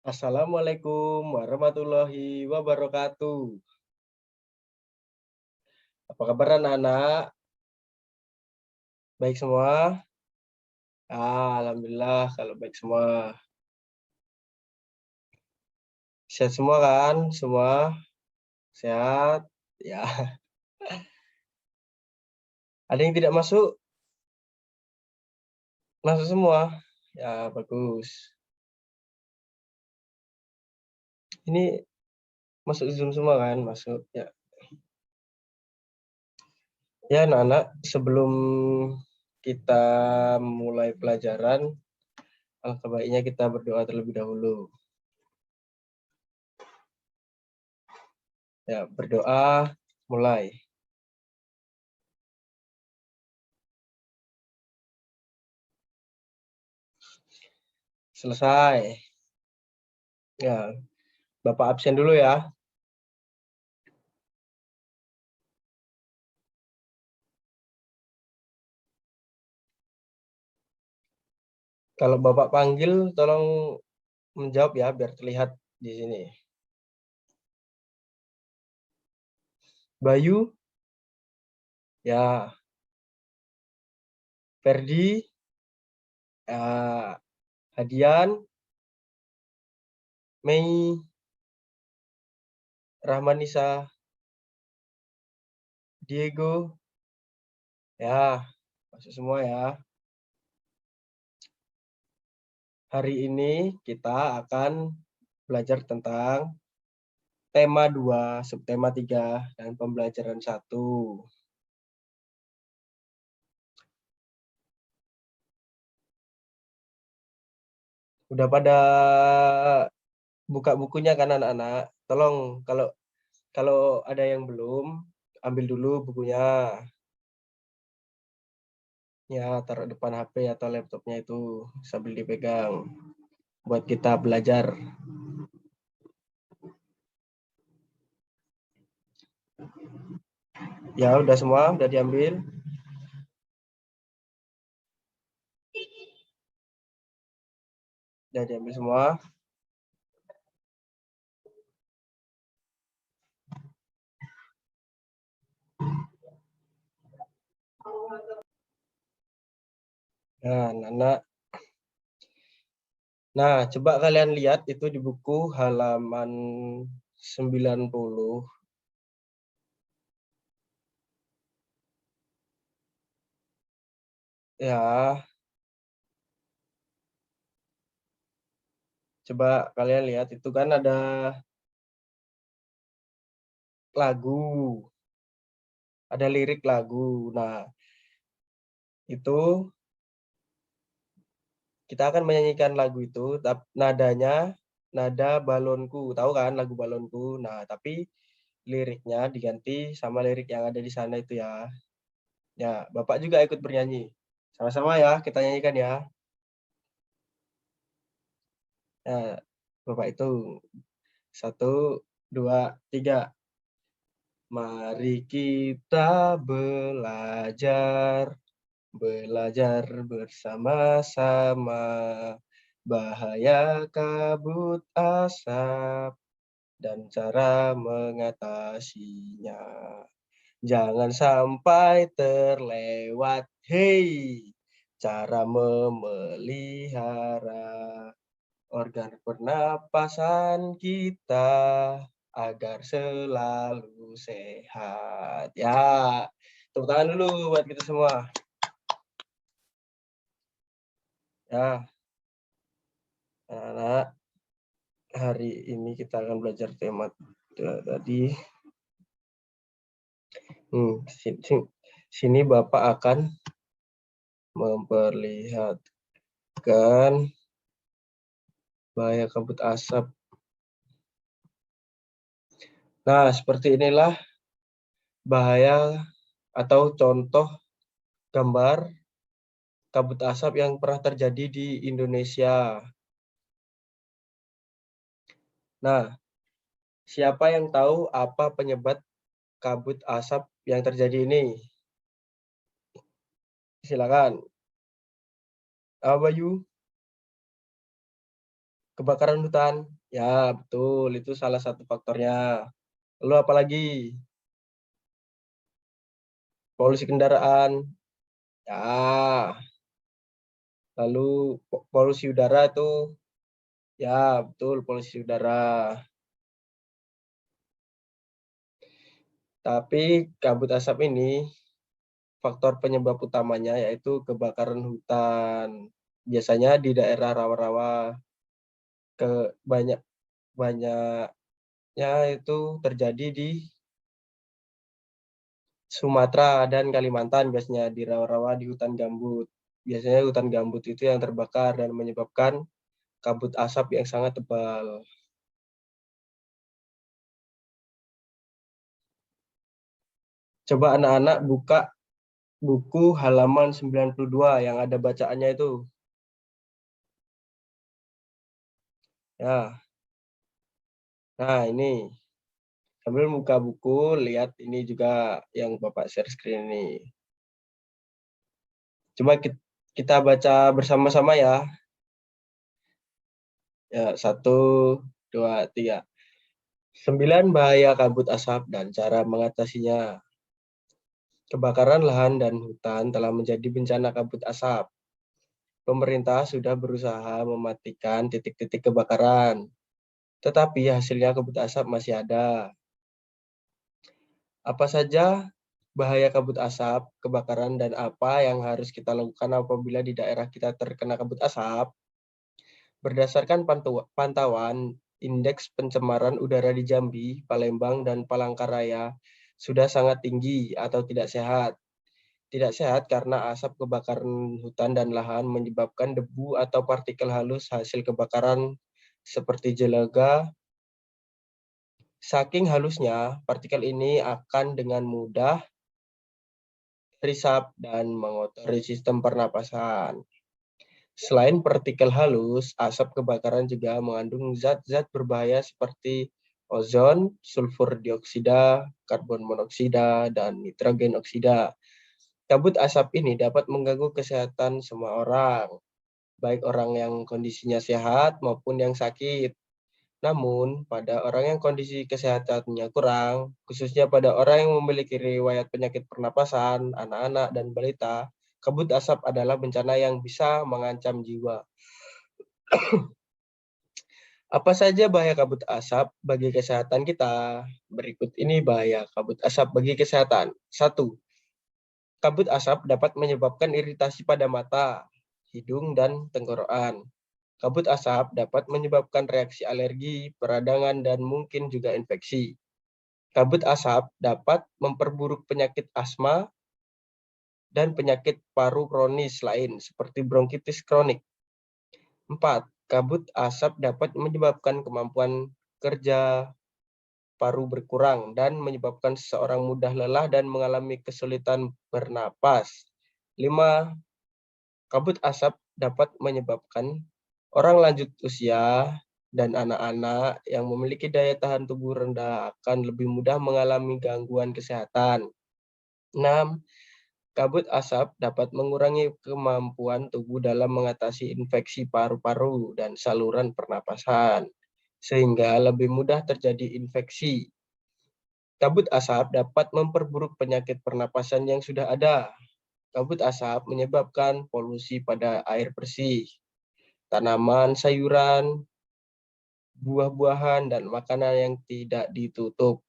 Assalamualaikum warahmatullahi wabarakatuh. Apa kabar anak-anak? Baik semua? Alhamdulillah kalau baik semua. Sehat semua kan? Semua sehat? Ya. Ada yang tidak masuk? Masuk semua? Ya, bagus. Ini masuk Zoom semua kan? Masuk. Ya. Ya, anak-anak, sebelum kita mulai pelajaran, alangkah baiknya kita berdoa terlebih dahulu. Ya, berdoa mulai. Selesai. Ya, Bapak absen dulu ya. Kalau Bapak panggil, tolong menjawab ya, biar terlihat di sini. Bayu, ya. Ferdi, ya. Hadian, Mei, Rahmanisa, Diego, ya. Masuk semua ya. Hari ini kita akan belajar tentang tema 2, subtema 3, dan pembelajaran 1. Udah pada buka bukunya kan anak-anak? Tolong kalau ada yang belum, ambil dulu bukunya. Ya, taruh depan HP atau laptopnya itu sambil dipegang buat kita belajar. Ya, udah semua, udah diambil. Udah diambil semua. Nah, anak. Nah, coba kalian lihat itu di buku halaman 90. Ya, coba kalian lihat itu kan ada lagu. Ada lirik lagu. Nah, itu kita akan menyanyikan lagu itu, nadanya nada balonku. Tahu kan lagu balonku? Nah, tapi liriknya diganti sama lirik yang ada di sana itu ya. Ya, Bapak juga ikut bernyanyi. Sama-sama ya, kita nyanyikan ya. Nah, Bapak itu 1, 2, 3. Mari kita belajar bersama-sama. Bahaya kabut asap dan cara mengatasinya. Jangan sampai terlewat, hei, cara memelihara organ pernapasan kita agar selalu sehat. Ya, tepuk tangan dulu buat kita semua. Ya, anak-anak, hari ini kita akan belajar tema tadi. Sini Bapak akan memperlihatkan bahaya kabut asap. Nah, seperti inilah bahaya atau contoh gambar kabut asap yang pernah terjadi di Indonesia. Nah, siapa yang tahu apa penyebab kabut asap yang terjadi ini? Silakan. Bayu, kebakaran hutan. Ya, betul. Itu salah satu faktornya. Lalu apalagi? Polusi kendaraan. Ya, lalu polusi udara itu, ya betul polusi udara. Tapi kabut asap ini faktor penyebab utamanya yaitu kebakaran hutan. Biasanya di daerah rawa-rawa ke banyak banyaknya itu terjadi di Sumatera dan Kalimantan biasanya di rawa-rawa di hutan gambut. Biasanya hutan gambut itu yang terbakar dan menyebabkan kabut asap yang sangat tebal. Coba anak-anak buka buku halaman 92 yang ada bacaannya itu. Ya, nah ini sambil buka buku, lihat ini juga yang Bapak share screen ini. Coba kita baca bersama-sama ya. Ya, 1, 2, 3. 9 bahaya kabut asap dan cara mengatasinya. Kebakaran lahan dan hutan telah menjadi bencana kabut asap. Pemerintah sudah berusaha mematikan titik-titik kebakaran, tetapi hasilnya kabut asap masih ada. Apa saja bahaya kabut asap, kebakaran, dan apa yang harus kita lakukan apabila di daerah kita terkena kabut asap? Berdasarkan pantauan indeks pencemaran udara di Jambi, Palembang, dan Palangkaraya sudah sangat tinggi atau tidak sehat. Tidak sehat karena asap kebakaran hutan dan lahan menyebabkan debu atau partikel halus hasil kebakaran seperti jelaga. Saking halusnya, partikel ini akan dengan mudah meresap dan mengotori sistem pernapasan. Selain partikel halus, asap kebakaran juga mengandung zat-zat berbahaya seperti ozon, sulfur dioksida, karbon monoksida, dan nitrogen oksida. Kabut asap ini dapat mengganggu kesehatan semua orang, baik orang yang kondisinya sehat maupun yang sakit. Namun, pada orang yang kondisi kesehatannya kurang, khususnya pada orang yang memiliki riwayat penyakit pernapasan, anak-anak, dan balita, kabut asap adalah bencana yang bisa mengancam jiwa. Apa saja bahaya kabut asap bagi kesehatan kita? Berikut ini bahaya kabut asap bagi kesehatan. 1. Kabut asap dapat menyebabkan iritasi pada mata, hidung, dan tenggorokan. Kabut asap dapat menyebabkan reaksi alergi, peradangan, dan mungkin juga infeksi. Kabut asap dapat memperburuk penyakit asma dan penyakit paru kronis lain seperti bronkitis kronik. 4. Kabut asap dapat menyebabkan kemampuan kerja paru berkurang dan menyebabkan seseorang mudah lelah dan mengalami kesulitan bernapas. 5. Kabut asap dapat menyebabkan orang lanjut usia dan anak-anak yang memiliki daya tahan tubuh rendah akan lebih mudah mengalami gangguan kesehatan. 6. Kabut asap dapat mengurangi kemampuan tubuh dalam mengatasi infeksi paru-paru dan saluran pernapasan, sehingga lebih mudah terjadi infeksi. Kabut asap dapat memperburuk penyakit pernapasan yang sudah ada. Kabut asap menyebabkan polusi pada air bersih, tanaman, sayuran, buah-buahan, dan makanan yang tidak ditutup.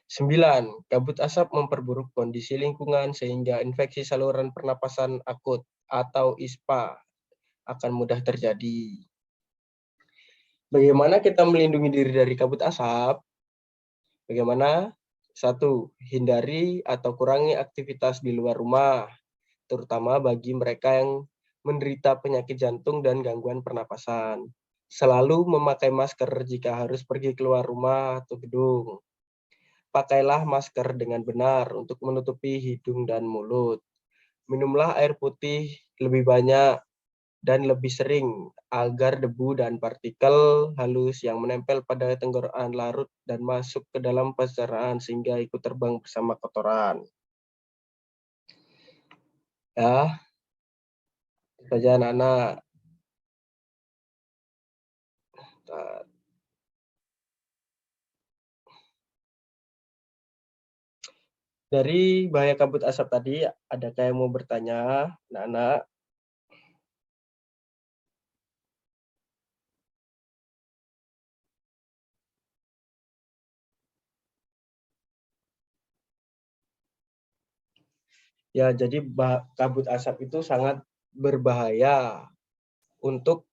9. Kabut asap memperburuk kondisi lingkungan sehingga infeksi saluran pernapasan akut atau ISPA akan mudah terjadi. Bagaimana kita melindungi diri dari kabut asap? Bagaimana? 1. Hindari atau kurangi aktivitas di luar rumah, terutama bagi mereka yang menderita penyakit jantung dan gangguan pernapasan. Selalu memakai masker jika harus pergi keluar rumah atau gedung. Pakailah masker dengan benar untuk menutupi hidung dan mulut. Minumlah air putih lebih banyak dan lebih sering agar debu dan partikel halus yang menempel pada tenggorokan larut dan masuk ke dalam pencernaan sehingga ikut terbang bersama kotoran. Ya, itu saja anak-anak. Dari bahaya kabut asap tadi, adakah yang mau bertanya, anak-anak? Ya, jadi kabut asap itu sangat berbahaya untuk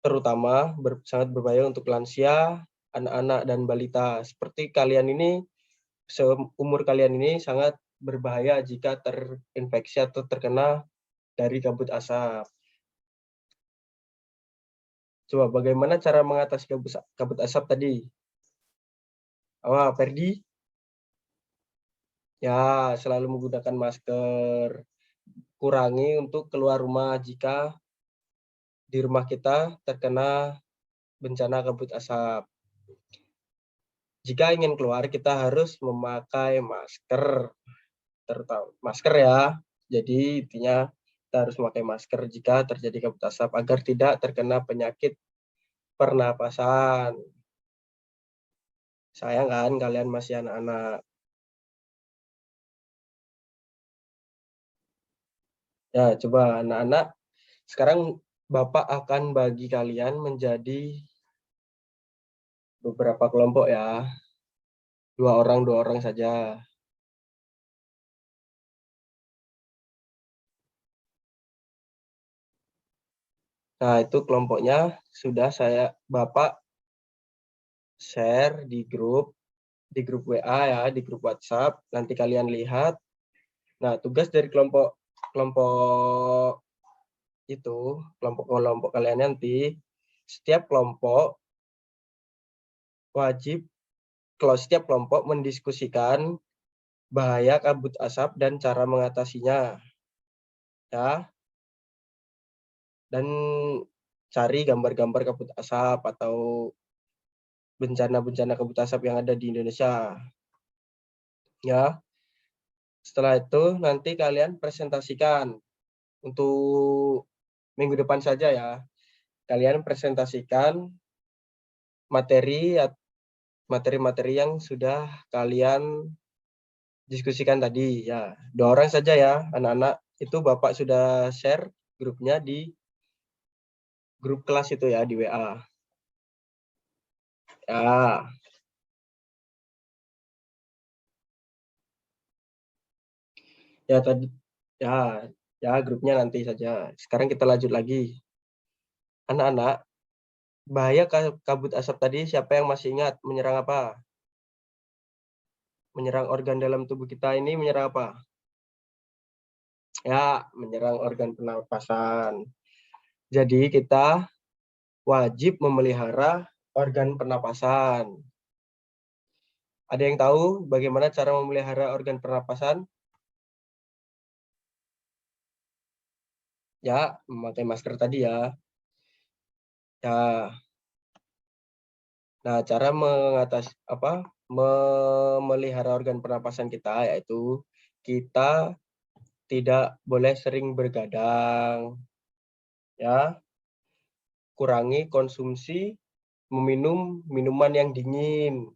terutama sangat berbahaya untuk lansia, anak-anak dan balita. Seperti kalian ini, seumur kalian ini sangat berbahaya jika terinfeksi atau terkena dari kabut asap. Coba bagaimana cara mengatasi kabut asap tadi? Ferdi? Ya, selalu menggunakan masker. Kurangi untuk keluar rumah jika di rumah kita terkena bencana kabut asap. Jika ingin keluar, kita harus memakai masker. Terutama masker ya. Jadi intinya kita harus memakai masker jika terjadi kabut asap agar tidak terkena penyakit pernapasan. Sayang kan kalian masih anak-anak. Ya, coba anak-anak. Sekarang Bapak akan bagi kalian menjadi beberapa kelompok ya. Dua orang saja. Nah, itu kelompoknya sudah Bapak share di grup WA ya, di grup WhatsApp. Nanti kalian lihat. Nah, tugas dari kelompok kelompok itu, kelompok kalian nanti, setiap kelompok wajib, kalau setiap kelompok mendiskusikan bahaya kabut asap dan cara mengatasinya. Ya, dan cari gambar-gambar kabut asap atau bencana-bencana kabut asap yang ada di Indonesia. Ya, setelah itu nanti kalian presentasikan untuk minggu depan saja ya. Kalian presentasikan materi-materi yang sudah kalian diskusikan tadi ya. 2 orang saja ya, anak-anak. Itu Bapak sudah share grupnya di grup kelas itu ya di WA. Ya, ya tadi ya, ya grupnya nanti saja. Sekarang kita lanjut lagi. Anak-anak, bahaya kabut asap tadi siapa yang masih ingat menyerang apa? Menyerang organ dalam tubuh kita ini menyerang apa? Ya, menyerang organ pernapasan. Jadi kita wajib memelihara organ pernapasan. Ada yang tahu bagaimana cara memelihara organ pernapasan? Ya, memakai masker tadi ya. Ya, nah cara memelihara organ pernapasan kita yaitu kita tidak boleh sering bergadang, ya. Kurangi konsumsi meminum minuman yang dingin.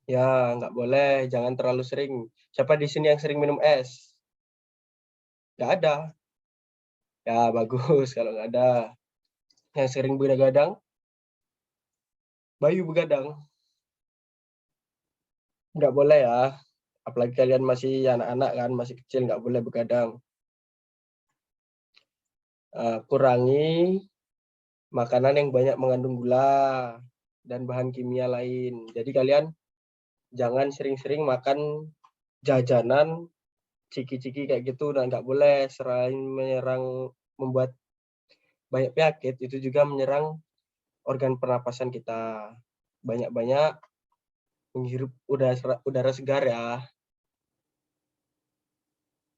Ya, nggak boleh, jangan terlalu sering. Siapa di sini yang sering minum es? Nggak ada. Ya, bagus kalau nggak ada. Yang sering begadang, Bayu begadang. Nggak boleh ya. Apalagi kalian masih anak-anak kan, masih kecil, nggak boleh begadang. Kurangi makanan yang banyak mengandung gula dan bahan kimia lain. Jadi kalian jangan sering-sering makan jajanan ciki-ciki kayak gitu, dan nggak boleh. Selain membuat banyak penyakit, itu juga menyerang organ pernapasan kita. Banyak-banyak menghirup udara segar ya.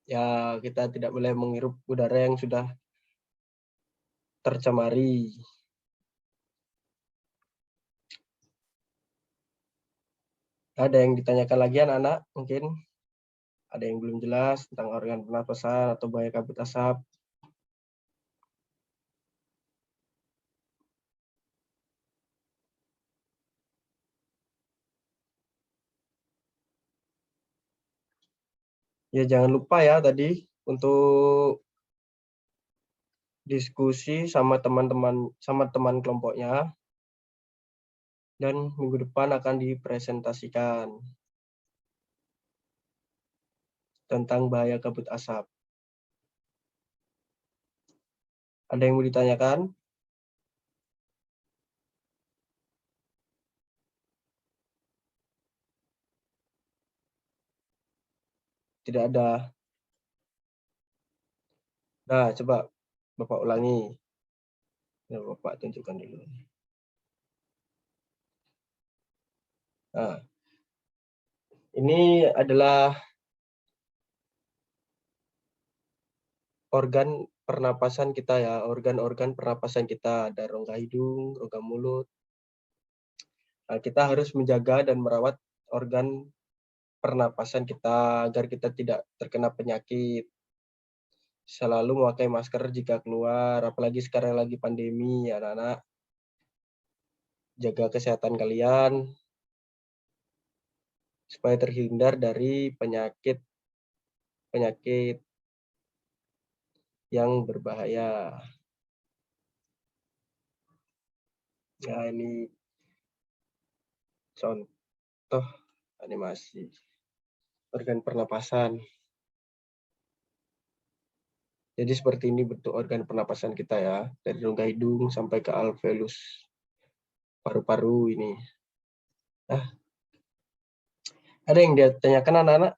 Ya, kita tidak boleh menghirup udara yang sudah tercemari. Ada yang ditanyakan lagi anak-anak? Mungkin ada yang belum jelas tentang organ pernapasan atau bahaya kabut asap. Ya jangan lupa ya tadi untuk diskusi sama teman kelompoknya, dan minggu depan akan dipresentasikan tentang bahaya kabut asap. Ada yang mau ditanyakan? Tidak ada. Nah, coba Bapak ulangi. Ya, Bapak tunjukkan dulu. Nah, ini adalah organ pernapasan kita ya, organ-organ pernapasan kita. Ada rongga hidung, rongga mulut. Nah, kita harus menjaga dan merawat organ pernapasan kita agar kita tidak terkena penyakit. Selalu memakai masker jika keluar, apalagi sekarang lagi pandemi, anak-anak. Jaga kesehatan kalian supaya terhindar dari penyakit yang berbahaya. Ya, ini contoh animasi organ pernapasan. Jadi seperti ini bentuk organ pernapasan kita ya, dari rongga hidung sampai ke alveolus paru-paru ini. Nah, ada yang dia tanyakan anak-anak?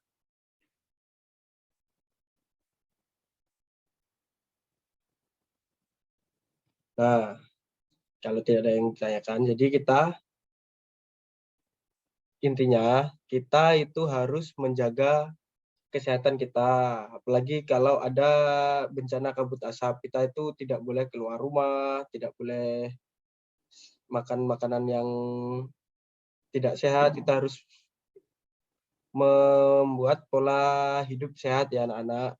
Nah, kalau tidak ada yang ditanyakan, jadi intinya kita itu harus menjaga kesehatan kita. Apalagi kalau ada bencana kabut asap, kita itu tidak boleh keluar rumah, tidak boleh makan makanan yang tidak sehat. Kita harus membuat pola hidup sehat ya anak-anak.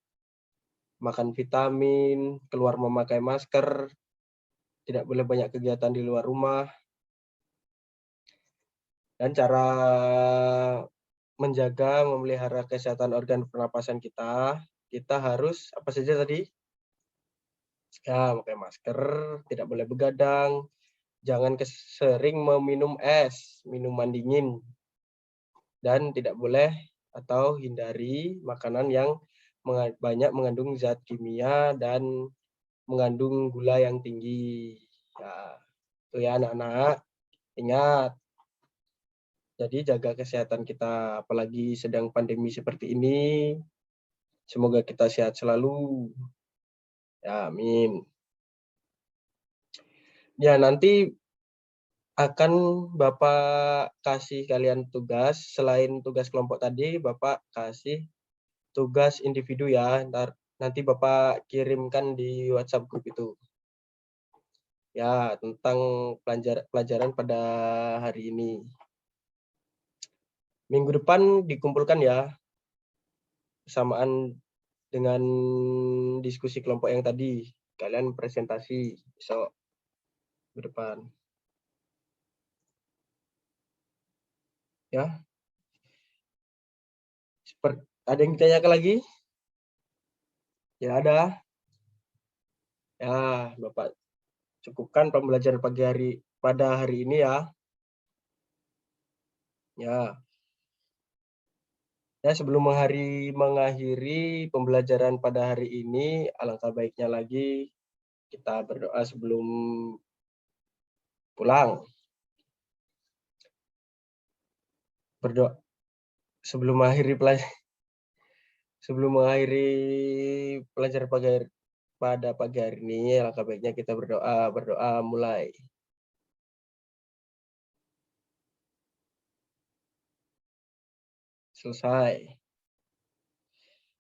Makan vitamin, keluar memakai masker, tidak boleh banyak kegiatan di luar rumah. Dan cara menjaga, memelihara kesehatan organ pernapasan kita harus apa saja tadi? Ya, pakai masker, tidak boleh begadang, jangan sering meminum es, minuman dingin, dan tidak boleh atau hindari makanan yang banyak mengandung zat kimia dan mengandung gula yang tinggi. Ya, itu ya anak-anak. Ingat, jadi jaga kesehatan kita, apalagi sedang pandemi seperti ini. Semoga kita sehat selalu. Ya, amin. Ya, nanti akan Bapak kasih kalian tugas, selain tugas kelompok tadi, Bapak kasih tugas individu ya. Nanti Bapak kirimkan di WhatsApp grup itu. Ya, tentang pelajaran pada hari ini. Minggu depan dikumpulkan ya, bersamaan dengan diskusi kelompok yang tadi. Kalian presentasi besok ke depan. Ya, ada yang ditanyakan lagi? Ya ada. Ya, Bapak cukupkan pembelajaran pagi hari pada hari ini ya. Ya. Ya, sebelum mengakhiri pembelajaran pada hari ini, alangkah baiknya lagi kita berdoa sebelum pulang. Berdoa sebelum mengakhiri pelajaran pada pagi hari ini, alangkah baiknya kita berdoa mulai. Selesai.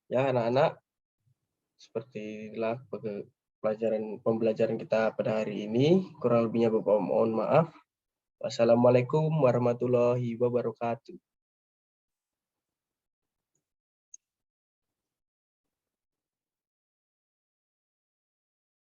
Ya, anak-anak, seperti inilah pembelajaran kita pada hari ini. Kurang lebihnya Bapak mohon maaf. Wassalamualaikum warahmatullahi wabarakatuh.